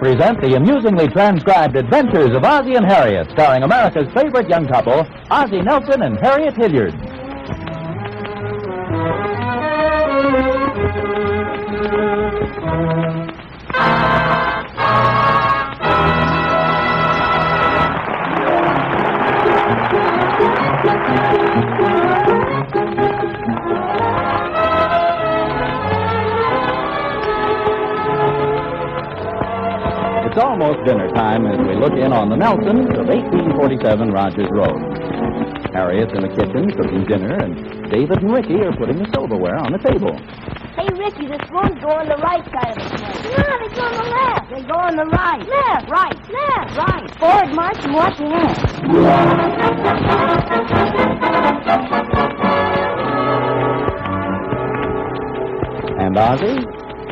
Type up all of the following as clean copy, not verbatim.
present the amusingly transcribed adventures of Ozzie and Harriet, starring America's favorite young couple, Ozzie Nelson and Harriet Hilliard. It's almost dinner time as we look in on the Nelsons of 1847 Rogers Road. Harriet's in the kitchen cooking dinner, and David and Ricky are putting the silverware on the table. Hey, Ricky, the spoons go on the right side of the plate. No, they go on the left. They go on the right. Left. Right. Left. Right. Forward march and watch your hands. And Ozzie?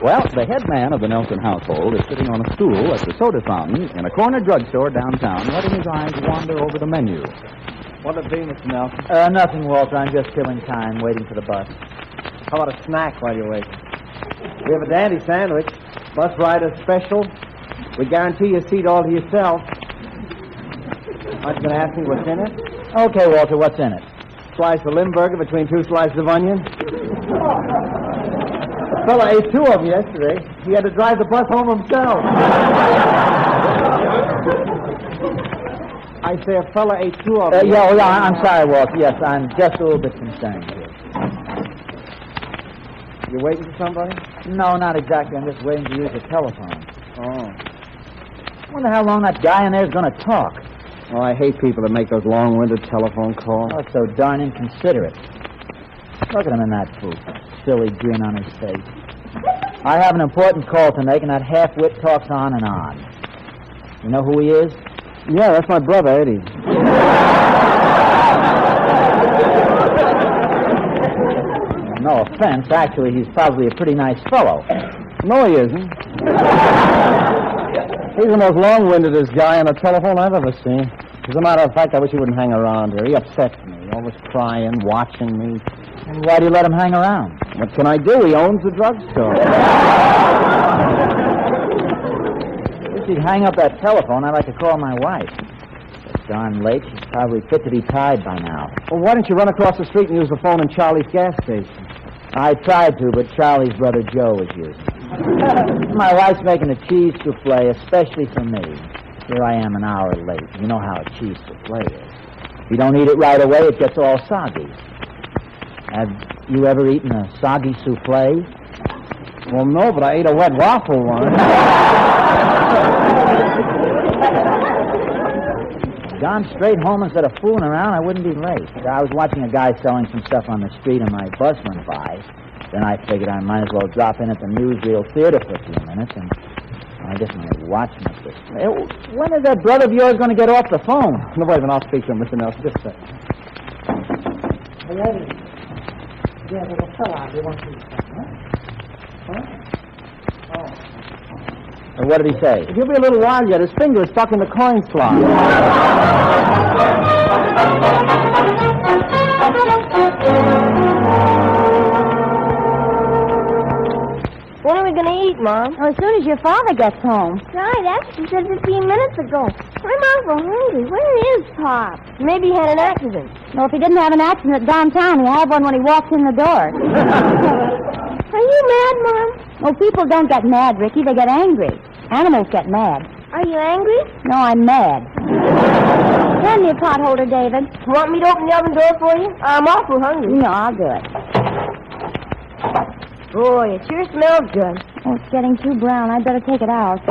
Well, the head man of the Nelson household is sitting on a stool at the soda fountain in a corner drugstore downtown, letting his eyes wander over the menu. What'll it be, Mr. Nelson? Nothing, Walter. I'm just killing time, waiting for the bus. How about a snack while you're waiting? We have a dandy sandwich. Bus rider special. We guarantee you a seat all to yourself. Aren't you going to ask me what's in it? Okay, Walter, what's in it? Slice of Limburger between 2 slices of onion. A fella ate 2 of them yesterday. He had to drive the bus home himself. I say a fella ate 2 of them. Yeah, I'm sorry, Walter. Yes, I'm just a little bit concerned here. You waiting for somebody? No, not exactly. I'm just waiting to use the telephone. Oh. I wonder how long that guy in there is going to talk. Oh, I hate people that make those long-winded telephone calls. Oh, it's so darn inconsiderate. Look at him in that booth. Silly grin on his face. I have an important call to make, and that half-wit talks on and on. You know who he is? Yeah, that's my brother, Eddie. No offense. Actually, he's probably a pretty nice fellow. No, he isn't. He's the most long-windedest guy on the telephone I've ever seen. As a matter of fact, I wish he wouldn't hang around here. He upsets me. Always crying, watching me. And why do you let him hang around? What can I do? He owns the drugstore. If he'd hang up that telephone, I'd like to call my wife. It's darn late. She's probably fit to be tied by now. Well, why don't you run across the street and use the phone in Charlie's gas station? I tried to, but Charlie's brother Joe is using it. My wife's making a cheese souffle especially for me. Here I am an hour late. You know how a cheese souffle is. If you don't eat it right away, it gets all soggy. Have you ever eaten a soggy souffle? Well, no, but I ate a wet waffle once. Gone straight home instead of fooling around, I wouldn't be late. I was watching a guy selling some stuff on the street and my bus went by. Then I figured I might as well drop in at the Newsreel Theater for a few minutes, and I guess my watch must have... When is that brother of yours going to get off the phone? No, wait a minute, I'll speak to him, Mr. Nelson. Just a second. Hey, Eddie. Yeah, there's a fellow out here wants to eat something, huh? Oh. What did he say? If you'll be a little while yet, his finger is stuck in the coin slot. When are we going to eat, Mom? Oh, as soon as your father gets home. Right, that's what you said 15 minutes ago. I'm awful hungry. Where is Pop? Maybe he had an accident. No, if he didn't have an accident downtown, he had one when he walked in the door. Are you mad, Mom? Oh, people don't get mad, Ricky. They get angry. Animals get mad. Are you angry? No, I'm mad. Hand me a pot holder, David. Want me to open the oven door for you? I'm awful hungry. No, I'll do it. Boy, it sure smells good. Oh, it's getting too brown. I'd better take it out.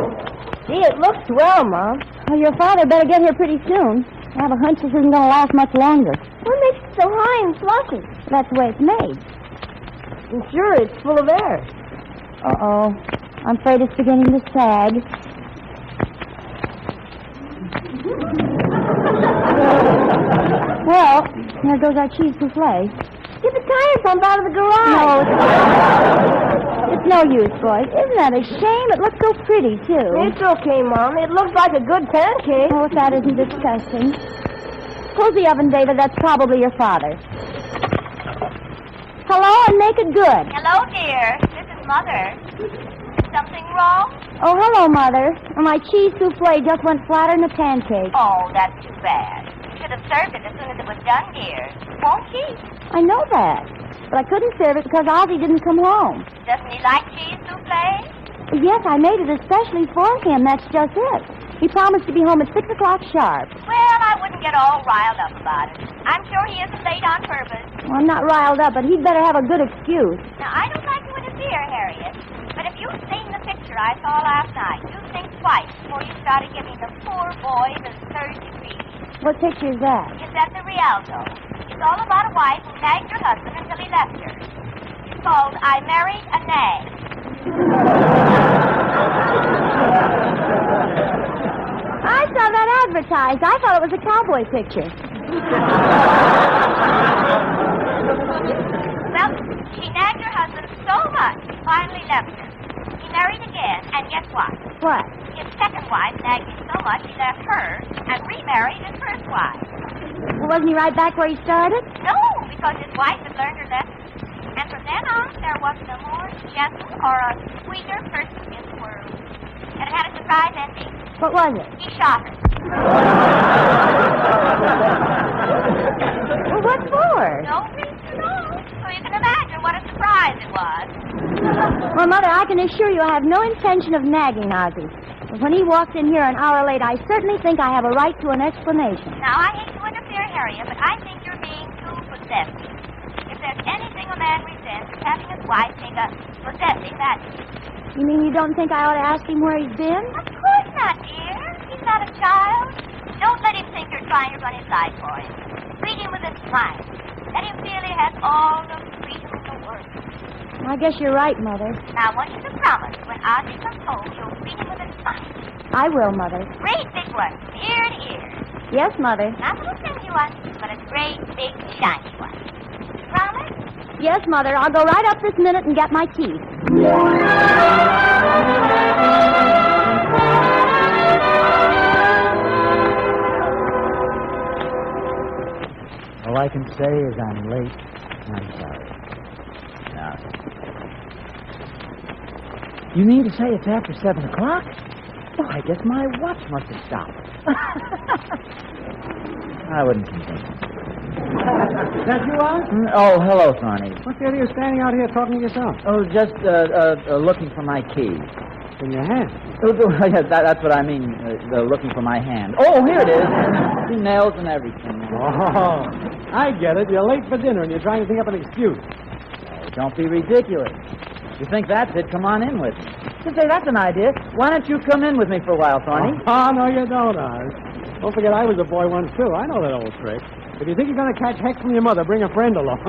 Gee, it looks well, Mom. Well, your father better get here pretty soon. I have a hunch this isn't going to last much longer. What makes it so high and fluffy? That's the way it's made. I'm sure it's full of air. Uh-oh. I'm afraid it's beginning to sag. Well, there goes our cheese souffle. Get the tire pump out of the garage. No, it's no use, boys. Isn't that a shame? It looks so pretty, too. It's okay, Mom. It looks like a good pancake. Oh, if that isn't disgusting. Close the oven, David. That's probably your father. Hello, and make it good. Hello, dear. This is Mother. something wrong? Oh, hello, Mother. My cheese souffle just went flatter than a pancake. Oh, that's too bad. You should have served it as soon as it was done, dear. Won't she? I know that. But I couldn't serve it because Ozzie didn't come home. Doesn't he like cheese souffle? Yes, I made it especially for him. That's just it. He promised to be home at 6 o'clock sharp. Well, I wouldn't get all riled up about it. I'm sure he isn't late on purpose. Well, I'm not riled up, but he'd better have a good excuse. Now, I don't like to interfere, Harriet, but if you've seen the picture I saw last night, you think twice before you started giving the poor boy the third degree. What picture is that? It's at the Rialto. It's all about a wife who nagged her husband until he left her. It's called I Married a Nag. I saw that advertised. I thought it was a cowboy picture. Well, she nagged her husband so much, he finally left her. He married again, and guess what? What? His second wife nagged him so much he left her and remarried his first wife. Well, wasn't he right back where he started? No, because his wife had learned her lesson. And from then on, there wasn't a more gentle or a sweeter person in the world. And it had a surprise ending. What was it? He shot her. Well, what for? No reason at all. So you can imagine what a surprise it was. Well, Mother, I can assure you I have no intention of nagging Ozzie. But when he walked in here an hour late, I certainly think I have a right to an explanation. Now, I hate to interfere, Harriet, but I think you're being too possessive. If there's anything a man resents, it's having his wife take a possessive attitude. You mean you don't think I ought to ask him where he's been? Of course not, dear. He's not a child. Don't let him think you're trying to run his life for him. Treat him with a smile. Let him feel he has all the freedom in the world. I guess you're right, Mother. Now, I want you to promise when Ozzie comes home, you'll treat him with a smile. I will, Mother. Great big one, from ear to ear. Yes, Mother. Not a little tiny one, but a great big shiny one. Promise? Yes, Mother. I'll go right up this minute and get my teeth. All I can say is I'm late, and I'm sorry. Now, you mean to say it's after 7 o'clock? Oh, I guess my watch must have stopped. I wouldn't continue. That you are? Oh, hello, Thorny. What's the idea of standing out here talking to yourself? Oh, just looking for my key. In your hand. Oh, yes, that's what I mean, looking for my hand. Oh, here it is. See nails and everything. Oh, I get it. You're late for dinner and you're trying to think up an excuse. Oh, don't be ridiculous. You think that's it? Come on in with me. Just say, that's an idea. Why don't you come in with me for a while, Thorny? Oh, no, you don't, Oz. Don't forget I was a boy once, too. I know that old trick. If you think you're going to catch heck from your mother, bring a friend along.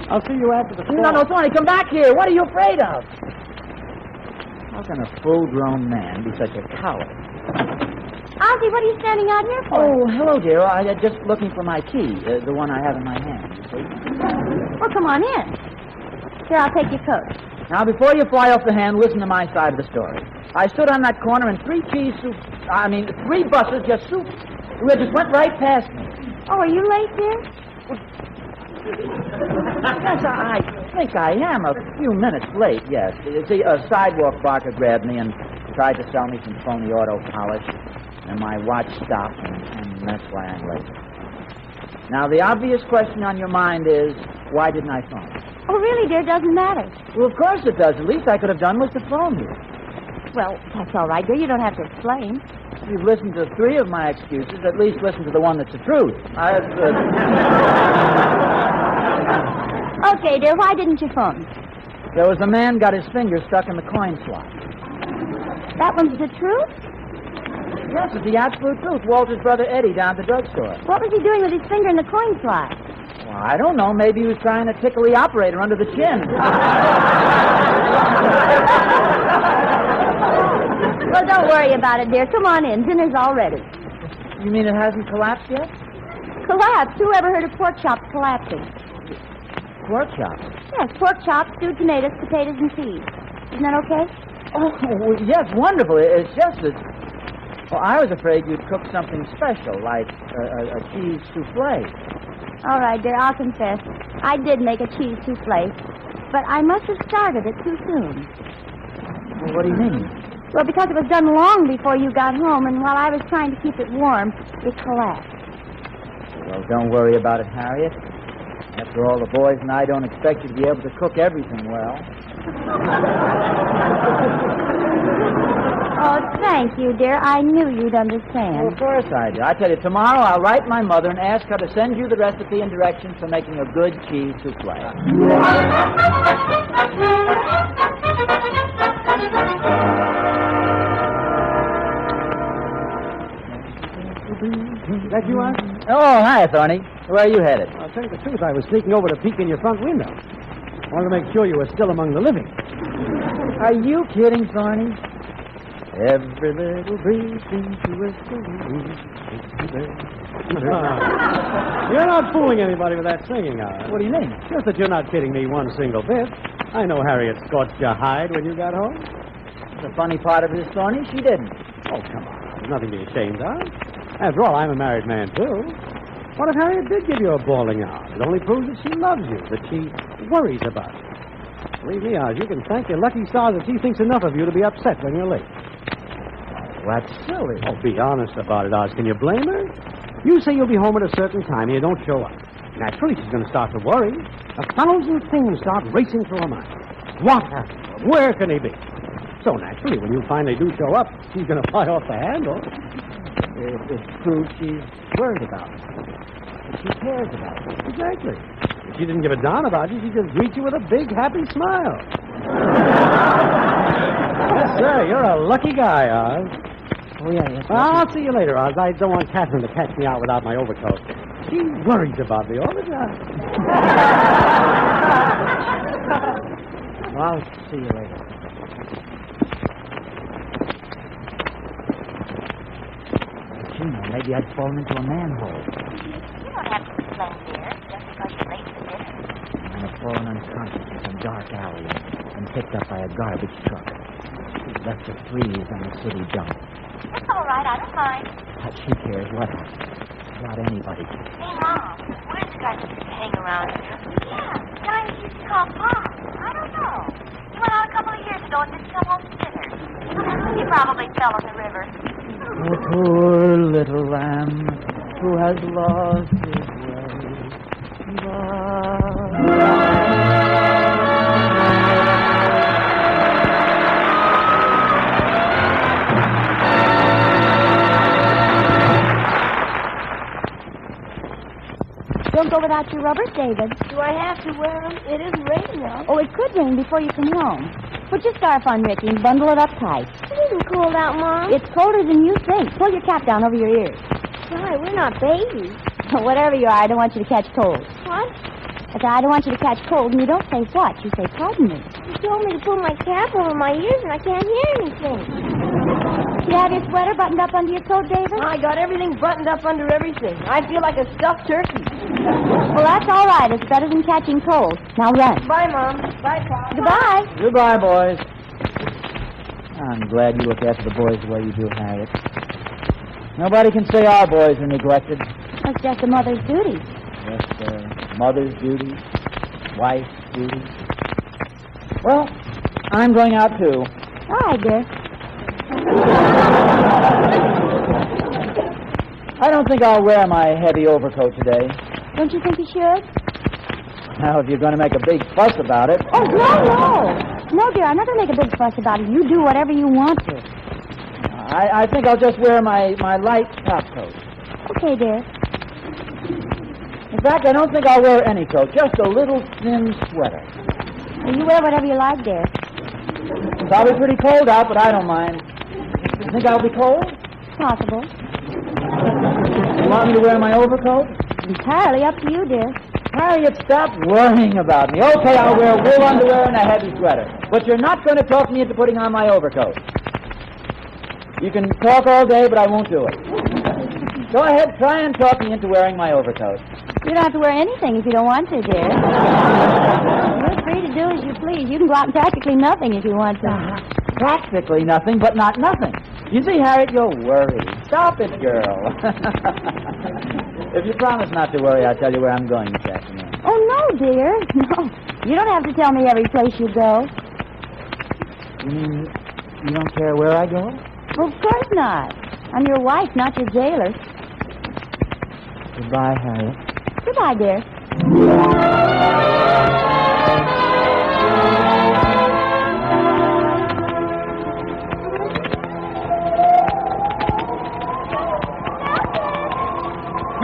I'll see you after the store. No, Thorny, come back here. What are you afraid of? How can a full-grown man be such a coward? Ozzie, what are you standing out here for? Oh, hello, dear. I'm just looking for my key, the one I have in my hand, you see. Well, come on in. Here, I'll take your coat. Now, before you fly off the handle, listen to my side of the story. I stood on that corner and three buses just went right past me. Oh, are you late, dear? Yes, I think I am a few minutes late, yes. You see, a sidewalk barker grabbed me and tried to sell me some phony auto polish, and my watch stopped, and that's why I'm late. Now, the obvious question on your mind is, why didn't I phone? Oh, really, dear? Doesn't matter. Well, of course it does. The least I could have done was to phone you. Well, that's all right, dear. You don't have to explain. You've listened to 3 of my excuses. At least listen to the one that's the truth. Okay, dear. Why didn't you phone? There was a man got his finger stuck in the coin slot. That one's the truth? Yes, it's the absolute truth. Walter's brother Eddie down at the drugstore. What was he doing with his finger in the coin slot? Well, I don't know. Maybe he was trying to tickle the operator under the chin. Well, don't worry about it, dear. Come on in. Dinner's all ready. You mean it hasn't collapsed yet? Collapse? Who ever heard of pork chops collapsing? Pork chops? Yes, pork chops, stewed tomatoes, potatoes, and peas. Isn't that okay? Oh, well, yes, wonderful. It's just that... Well, I was afraid you'd cook something special, like a cheese souffle. All right, dear, I'll confess. I did make a cheese souffle, but I must have started it too soon. Well, what do you mean? Well, because it was done long before you got home, and while I was trying to keep it warm, it collapsed. Well, don't worry about it, Harriet. After all, the boys and I don't expect you to be able to cook everything well. Oh, thank you, dear. I knew you'd Well, understand. of course I do. I tell you, tomorrow I'll write my mother and ask her to send you the recipe and directions for making a good cheese souffle. Is that you, Ozzie? Oh, hi, Thorny. Where are you headed? I'll tell you the truth. I was sneaking over to peek in your front window. Wanted to make sure you were still among the living. Are you kidding, Thorny? Every little breeze seems to whisper. You're not fooling anybody with that singing, Ozzie. What do you mean? Just that you're not kidding me one single bit. I know Harriet scorched your hide when you got home. The funny part of it is, Thorny, she didn't. Oh, come on. There's nothing to be ashamed of. After all, I'm a married man, too. What if Harriet did give you a bawling out? It only proves that she loves you, that she worries about you. Believe me, Oz, you can thank your lucky stars that she thinks enough of you to be upset when you're late. Well, that's silly. Oh, be honest about it, Oz. Can you blame her? You say you'll be home at a certain time and you don't show up. Naturally, she's going to start to worry. 1,000 things start racing through her mind. What happened? Where can he be? So naturally, when you finally do show up, she's going to fly off the handle. It proves she's worried about it. She cares about it. Exactly. If she didn't give a darn about you, she'd just greet you with a big, happy smile. Yes, sir. You're a lucky guy, Oz. Oh, yeah, yes. Well, I'll see you later, Oz. I don't want Catherine to catch me out without my overcoat. She worries about me all the time. Well, I'll see you later. But, you know, maybe I'd fallen into a manhole. You don't have to explain, dear, just because you're late for dinner. And I've fallen unconscious in some dark alley and picked up by a garbage truck. It left a freeze on the city dump. That's all right. I don't mind. But she cares what? About anybody. Hey, Mom, where's the guy that used to hang around here? Yeah, the guy who used to call Pop. I don't know. He went out a couple of years ago and didn't come home to dinner. He probably fell in the river. Oh, poor little lamb who has lost his Don't go without your rubbers, David. Do I have to wear them? It isn't raining now. Oh, it could rain before you come home. Put your scarf on, Ricky, and bundle it up tight. It isn't cold out, Mom. It's colder than you think. Pull your cap down over your ears. Why, we're not babies. Whatever you are, I don't want you to catch cold. What? I said, I don't want you to catch cold, and you don't say what. You say, pardon me. You told me to put my cap over my ears, and I can't hear anything. You have your sweater buttoned up under your coat, David? I got everything buttoned up under everything. I feel like a stuffed turkey. Well, that's all right. It's better than catching cold. Now run. Bye, Mom. Bye, Pop. Goodbye. Goodbye, boys. I'm glad you look after the boys the way you do, Harriet. Nobody can say our boys are neglected. It's just a mother's duty. Yes, mother's duty, wife's duty. Well, I'm going out, too. All right, dear. I don't think I'll wear my heavy overcoat today. Don't you think you should? Now, if you're going to make a big fuss about it... Oh, no. No, dear, I'm not going to make a big fuss about it. You do whatever you want to. I think I'll just wear my light top coat. Okay, dear. In fact, I don't think I'll wear any coat, just a little thin sweater. Well, you wear whatever you like, dear. It's probably pretty cold out, but I don't mind. You think I'll be cold? Possible. You want me to wear my overcoat? Entirely up to you, dear. Harriet, stop worrying about me. Okay, I'll wear wool underwear and a heavy sweater. But you're not going to talk me into putting on my overcoat. You can talk all day, but I won't do it. Go ahead, try and talk me into wearing my overcoat. You don't have to wear anything if you don't want to, dear. You're free to do as you please. You can go out in practically nothing if you want to. Practically nothing, but not nothing. You see, Harriet, you're worried. Stop it, girl. If you promise not to worry, I'll tell you where I'm going this afternoon. Oh, no, dear. No. You don't have to tell me every place you go. You mean You don't care where I go? Well, of course not. I'm your wife, not your jailer. Goodbye, Harriet. Goodbye, dear.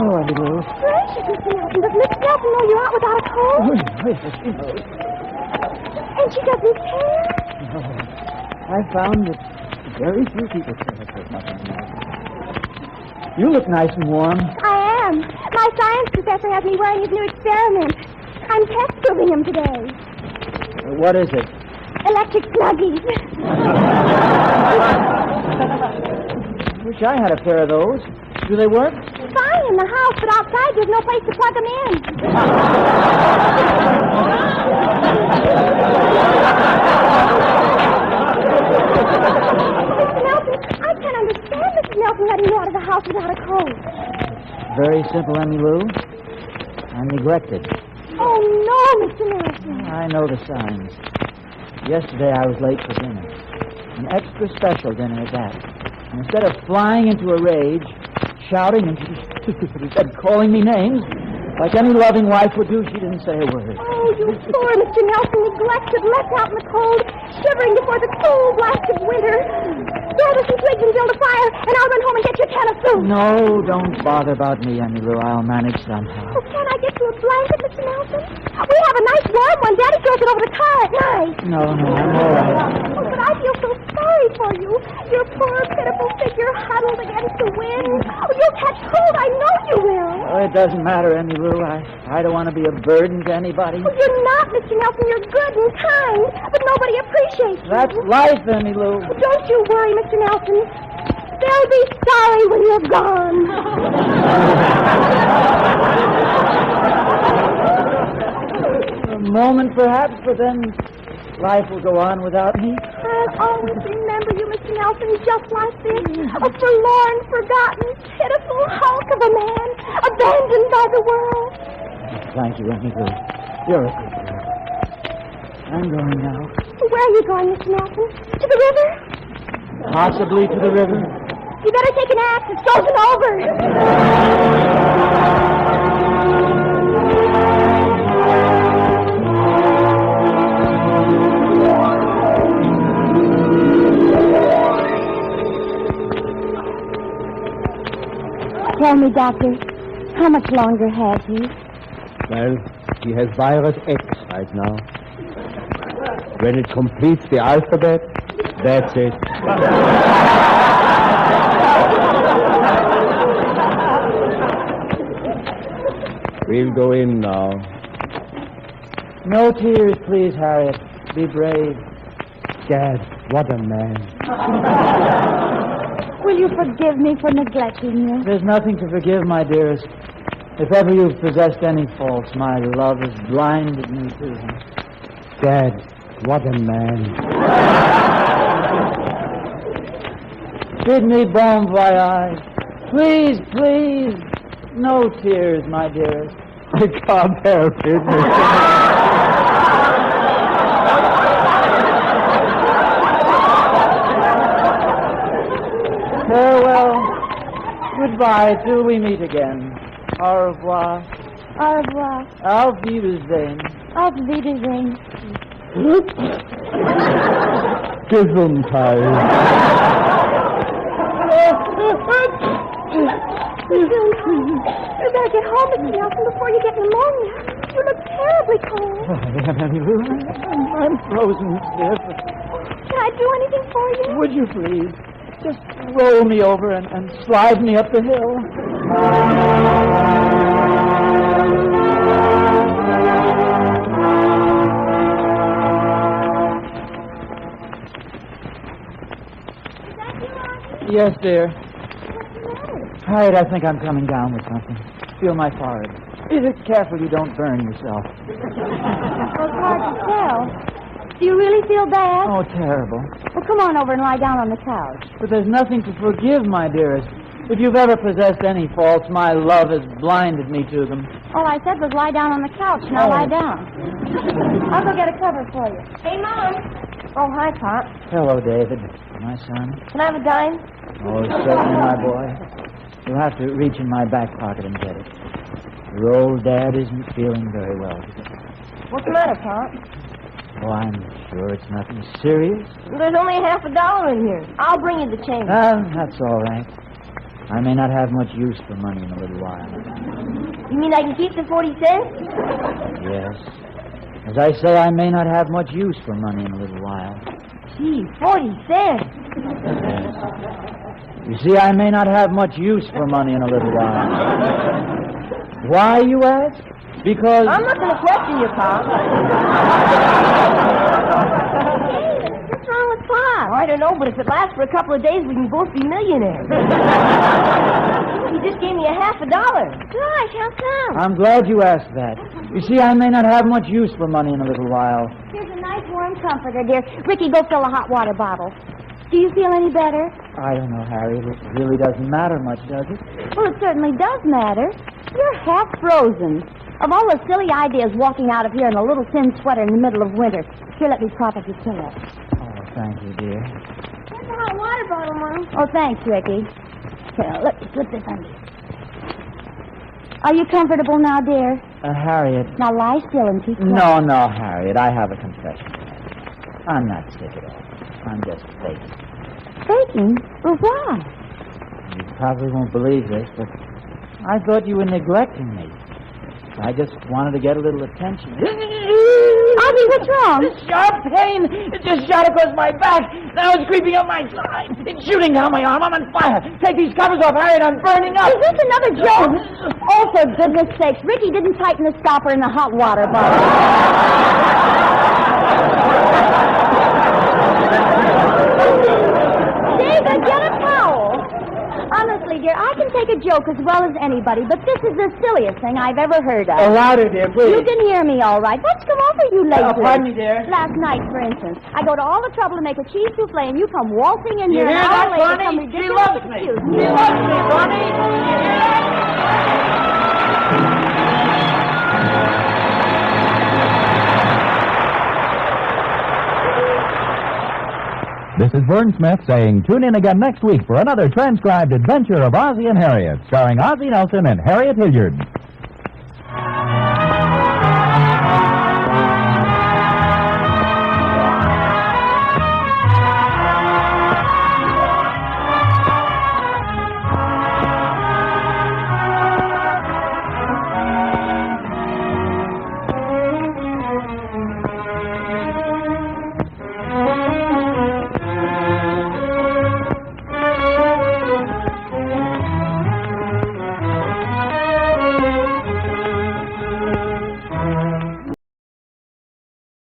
Oh, Eddie Lou. Gracious, Mr. Nelson. Does Miss Nelson know you're out without a coat? Oh, yes, she knows. And she doesn't care? No. I found that very few people care as much as you. You look nice and warm. I am. My science professor has me wearing his new experiment. I'm test proving him today. What is it? Electric sluggies. Wish I had a pair of those. Do they work? Fine in the house, but outside there's no place to plug them in. Mr. Nelson, I can't understand Mrs. Nelson letting you out of the house without a coat. Very simple, Emmy Lou. I'm neglected. Oh, no, Mr. Nelson. I know the signs. Yesterday I was late for dinner. An extra special dinner at that. And instead of flying into a rage, shouting and calling me names, like any loving wife would do, she didn't say a word. Oh, you poor Mr. Nelson, neglected, left out in the cold, shivering before the cold blast of winter. Gather some twigs and build a fire, and I'll run home and get you a can of soup. No, don't bother about me, Emmy Lou. I'll manage somehow. Oh, can't I get you a blanket, Mr. Nelson? We have a nice warm one. Daddy throws it over the car at night. No, I'm all right. Oh, but I feel so sorry for you. Your poor, pitiful figure huddled against the wind. Oh, you'll catch cold. I know you will. Oh, it doesn't matter, Emmy Lou. I don't want to be a burden to anybody. Oh, you're not, Mr. Nelson. You're good and kind, but nobody appreciates you. That's life, Emmy Lou. Oh, don't you worry, Mr. Nelson. They'll be sorry when you're gone. A moment, perhaps, but then life will go on without me. I'll always remember you, Mr. Nelson, just like this. A forlorn, forgotten, pitiful hulk of a man, abandoned by the world. Thank you, Emmy Lou. You're a good girl. I'm going now. Where are you going, Mr. Nelson? To the river? Possibly to the river. You better take a nap. It's frozen over. Tell me, Doctor, how much longer has he? Well, he has virus X right now. When it completes the alphabet, that's it. We'll go in now. No tears, please, Harriet. Be brave. Dad, what a man. Will you forgive me for neglecting you? There's nothing to forgive, my dearest. If ever you've possessed any faults, my love has blinded me to them. Dad, what a man. Bid me bon voyage. Please, please. No tears, my dearest. I can't help it. Farewell. Goodbye till we meet again. Au revoir. Au revoir. Auf Wiedersehen. Auf Wiedersehen. Gesundheit. You better get home, Mr. Nelson, before you get pneumonia. You look terribly cold. I'm frozen stiff. Can I do anything for you? Would you please? Just roll me over and slide me up the hill. Yes, dear. Harriet, I think I'm coming down with something. Feel my forehead. Be careful you don't burn yourself. Well, it's hard to tell. Do you really feel bad? Oh, terrible. Well, come on over and lie down on the couch. But there's nothing to forgive, my dearest. If you've ever possessed any faults, my love has blinded me to them. All I said was lie down on the couch. Now Oh. lie down. I'll go get a cover for you. Hey, Mom. Oh, hi, Pop. Hello, David. My son. Can I have a dime? Oh, certainly, my boy. You'll have to reach in my back pocket and get it. Your old dad isn't feeling very well today. What's the matter, Pop? Oh, I'm sure it's nothing serious. There's only $50 in here. I'll bring you the change. That's all right. I may not have much use for money in a little while. You mean I can keep the 40 cents? Yes. As I say, I may not have much use for money in a little while. Gee, 40 cents. Yes. You see, I may not have much use for money in a little while. Why, you ask? Because... I'm not going to question you, Pop. What's wrong with Pop? I don't know, but if it lasts for a couple of days, we can both be millionaires. He just gave me $50. Gosh, how come? I'm glad you asked that. You see, I may not have much use for money in a little while. Here's a nice warm comforter, dear. Ricky, go fill a hot water bottle. Do you feel any better? I don't know, Harriet. It really doesn't matter much, does it? Well, it certainly does matter. You're half frozen. Of all the silly ideas walking out of here in a little thin sweater in the middle of winter. Here, let me prop up your pillow. Oh, thank you, dear. Here's a hot water bottle, Mom. Oh, thanks, Ricky. Here, let me slip this under you. Are you comfortable now, dear? Harriet. Now lie still and keep quiet. No, Harriet. I have a confession to make. I'm not sick at all. I'm just faking. Faking? Well, why? You probably won't believe this, but I thought you were neglecting me. I just wanted to get a little attention. Ozzie, what's wrong? This sharp pain. It just shot across my back. Now it's creeping up my side. It's shooting down my arm. I'm on fire. Take these covers off, Harriet. I'm burning up. Is this another joke? Oh, for goodness sakes. Ricky didn't tighten the stopper in the hot water bottle. David, get a towel. Honestly, dear, I can take a joke as well as anybody, but this is the silliest thing I've ever heard of. Louder, dear, please. You can hear me all right. What's come over you lately? Pardon me, dear. Last night, for instance, I go to all the trouble to make a cheese souffle, and you come waltzing in here You an hear hour that, later. Bonnie? Some She ridiculous loves me. excuse. She loves me, Bonnie. You hear that? This is Vern Smith saying tune in again next week for another transcribed adventure of Ozzie and Harriet, starring Ozzie Nelson and Harriet Hilliard.